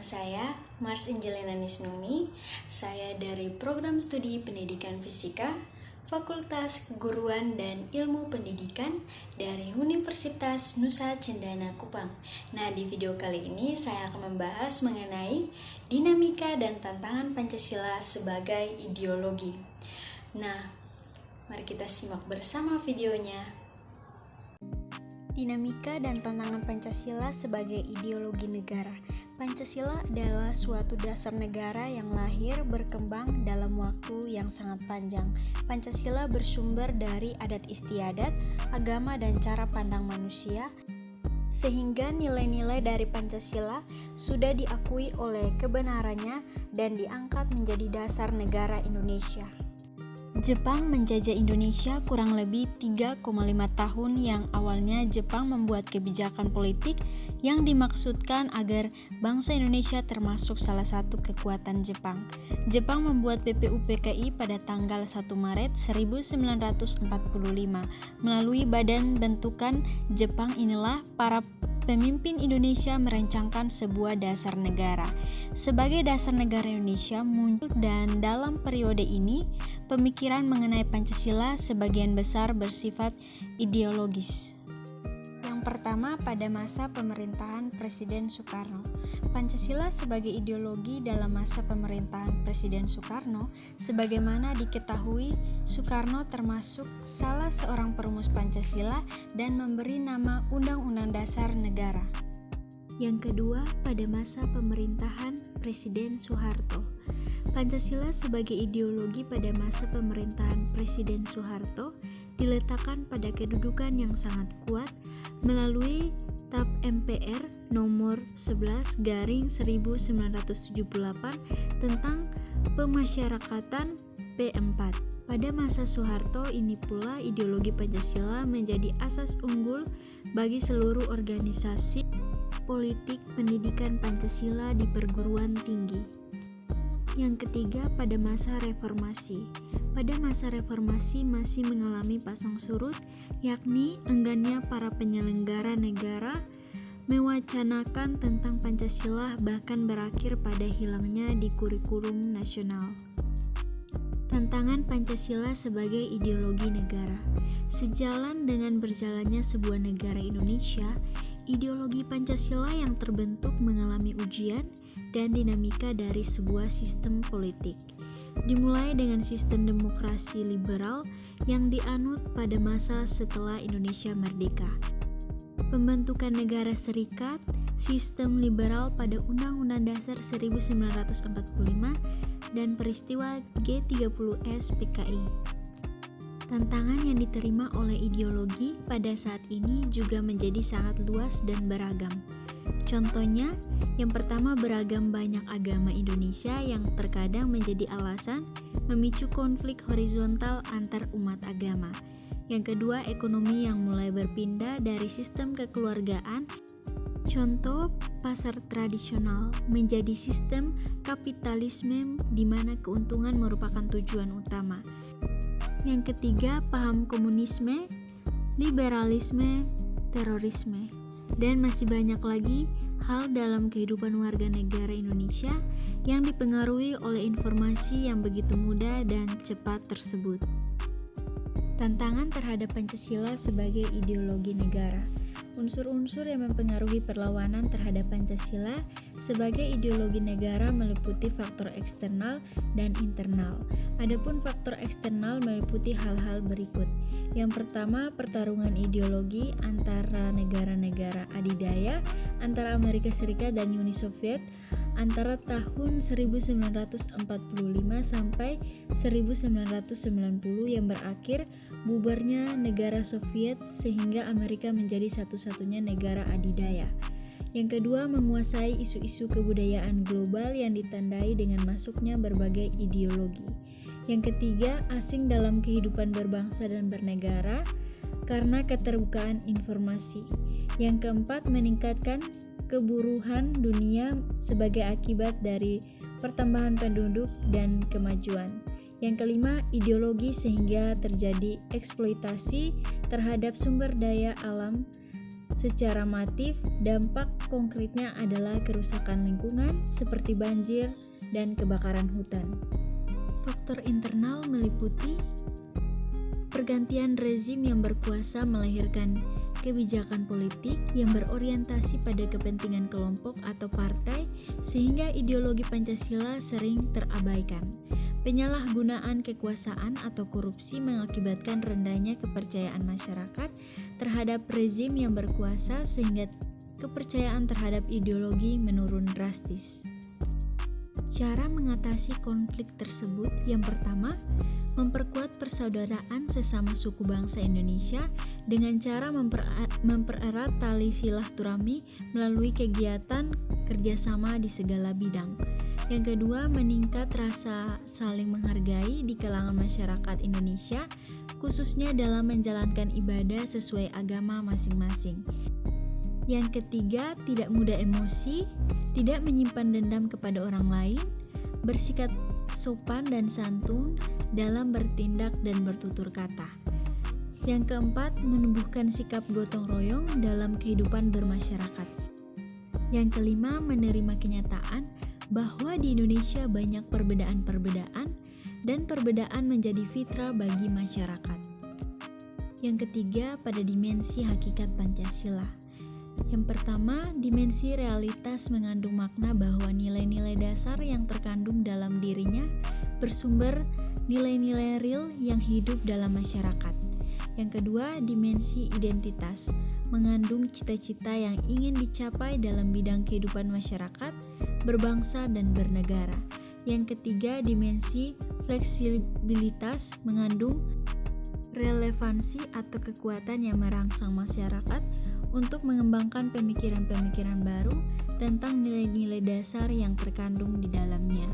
Nama saya Mars Angelina Nisnumi. Saya dari Program Studi Pendidikan Fisika, Fakultas Keguruan dan Ilmu Pendidikan dari Universitas Nusa Cendana Kupang. Nah, di video kali ini saya akan membahas mengenai dinamika dan tantangan Pancasila sebagai ideologi. Nah, mari kita simak bersama videonya. Dinamika dan tantangan Pancasila sebagai ideologi negara. Pancasila adalah suatu dasar negara yang lahir berkembang dalam waktu yang sangat panjang. Pancasila bersumber dari adat istiadat, agama dan cara pandang manusia, sehingga nilai-nilai dari Pancasila sudah diakui oleh kebenarannya dan diangkat menjadi dasar negara Indonesia. Jepang menjajah Indonesia kurang lebih 3,5 tahun yang awalnya Jepang membuat kebijakan politik yang dimaksudkan agar bangsa Indonesia termasuk salah satu kekuatan Jepang. Jepang membuat PPUPKI pada tanggal 1 Maret 1945. Melalui badan bentukan Jepang inilah para pemimpin Indonesia merancangkan sebuah dasar negara. Sebagai dasar negara Indonesia muncul dan dalam periode ini pemikiran mengenai Pancasila sebagian besar bersifat ideologis. Yang pertama, pada masa pemerintahan Presiden Soekarno. Pancasila sebagai ideologi dalam masa pemerintahan Presiden Soekarno, sebagaimana diketahui, Soekarno termasuk salah seorang perumus Pancasila dan memberi nama Undang-Undang Dasar Negara. Yang kedua, pada masa pemerintahan Presiden Soeharto. Pancasila sebagai ideologi pada masa pemerintahan Presiden Soeharto diletakkan pada kedudukan yang sangat kuat melalui TAP MPR nomor 11/1978 tentang pemasyarakatan P4. Pada masa Soeharto ini pula ideologi Pancasila menjadi asas unggul bagi seluruh organisasi politik pendidikan Pancasila di perguruan tinggi. Yang ketiga, pada masa reformasi. Pada masa reformasi masih mengalami pasang surut, yakni enggannya para penyelenggara negara mewacanakan tentang Pancasila, bahkan berakhir pada hilangnya di kurikulum nasional. Tantangan Pancasila sebagai ideologi negara. Sejalan dengan berjalannya sebuah negara Indonesia, ideologi Pancasila yang terbentuk mengalami ujian dan dinamika dari sebuah sistem politik. Dimulai dengan sistem demokrasi liberal yang dianut pada masa setelah Indonesia merdeka. Pembentukan negara serikat, sistem liberal pada Undang-Undang Dasar 1945 dan peristiwa G30S PKI. Tantangan yang diterima oleh ideologi pada saat ini juga menjadi sangat luas dan beragam. Contohnya, yang pertama beragam banyak agama Indonesia yang terkadang menjadi alasan memicu konflik horizontal antar umat agama. Yang kedua, ekonomi yang mulai berpindah dari sistem kekeluargaan, contoh pasar tradisional, menjadi sistem kapitalisme di mana keuntungan merupakan tujuan utama. Yang ketiga, paham komunisme, liberalisme, terorisme, dan masih banyak lagi hal dalam kehidupan warga negara Indonesia yang dipengaruhi oleh informasi yang begitu mudah dan cepat tersebut. Tantangan terhadap Pancasila sebagai ideologi negara. Unsur-unsur yang mempengaruhi perlawanan terhadap Pancasila sebagai ideologi negara meliputi faktor eksternal dan internal. Adapun faktor eksternal meliputi hal-hal berikut. Yang pertama, pertarungan ideologi antara negara-negara adidaya antara Amerika Serikat dan Uni Soviet antara tahun 1945 sampai 1990 yang berakhir bubarnya negara Soviet sehingga Amerika menjadi satu-satunya negara adidaya. Yang kedua, menguasai isu-isu kebudayaan global yang ditandai dengan masuknya berbagai ideologi. Yang ketiga, asing dalam kehidupan berbangsa dan bernegara karena keterbukaan informasi. Yang keempat, meningkatkan keburuhan dunia sebagai akibat dari pertambahan penduduk dan kemajuan. Yang kelima, ideologi sehingga terjadi eksploitasi terhadap sumber daya alam Secara masif, dampak konkretnya adalah kerusakan lingkungan seperti banjir dan kebakaran hutan. Faktor internal meliputi pergantian rezim yang berkuasa melahirkan kebijakan politik yang berorientasi pada kepentingan kelompok atau partai sehingga ideologi Pancasila sering terabaikan. Penyalahgunaan kekuasaan atau korupsi mengakibatkan rendahnya kepercayaan masyarakat terhadap rezim yang berkuasa sehingga kepercayaan terhadap ideologi menurun drastis. Cara mengatasi konflik tersebut yang pertama, memperkuat persaudaraan sesama suku bangsa Indonesia dengan cara mempererat tali silaturahmi melalui kegiatan kerjasama di segala bidang. Yang kedua, meningkat rasa saling menghargai di kalangan masyarakat Indonesia, khususnya dalam menjalankan ibadah sesuai agama masing-masing. Yang ketiga, tidak mudah emosi, tidak menyimpan dendam kepada orang lain, bersikap sopan dan santun dalam bertindak dan bertutur kata. Yang keempat, menumbuhkan sikap gotong royong dalam kehidupan bermasyarakat. Yang kelima, menerima kenyataan bahwa di Indonesia banyak perbedaan-perbedaan dan perbedaan menjadi fitrah bagi masyarakat. Yang ketiga, pada dimensi hakikat Pancasila. Yang pertama, dimensi realitas mengandung makna bahwa nilai-nilai dasar yang terkandung dalam dirinya bersumber nilai-nilai real yang hidup dalam masyarakat. Yang kedua, dimensi identitas mengandung cita-cita yang ingin dicapai dalam bidang kehidupan masyarakat, berbangsa, dan bernegara. Yang ketiga, dimensi fleksibilitas mengandung relevansi atau kekuatan yang merangsang masyarakat untuk mengembangkan pemikiran-pemikiran baru tentang nilai-nilai dasar yang terkandung di dalamnya.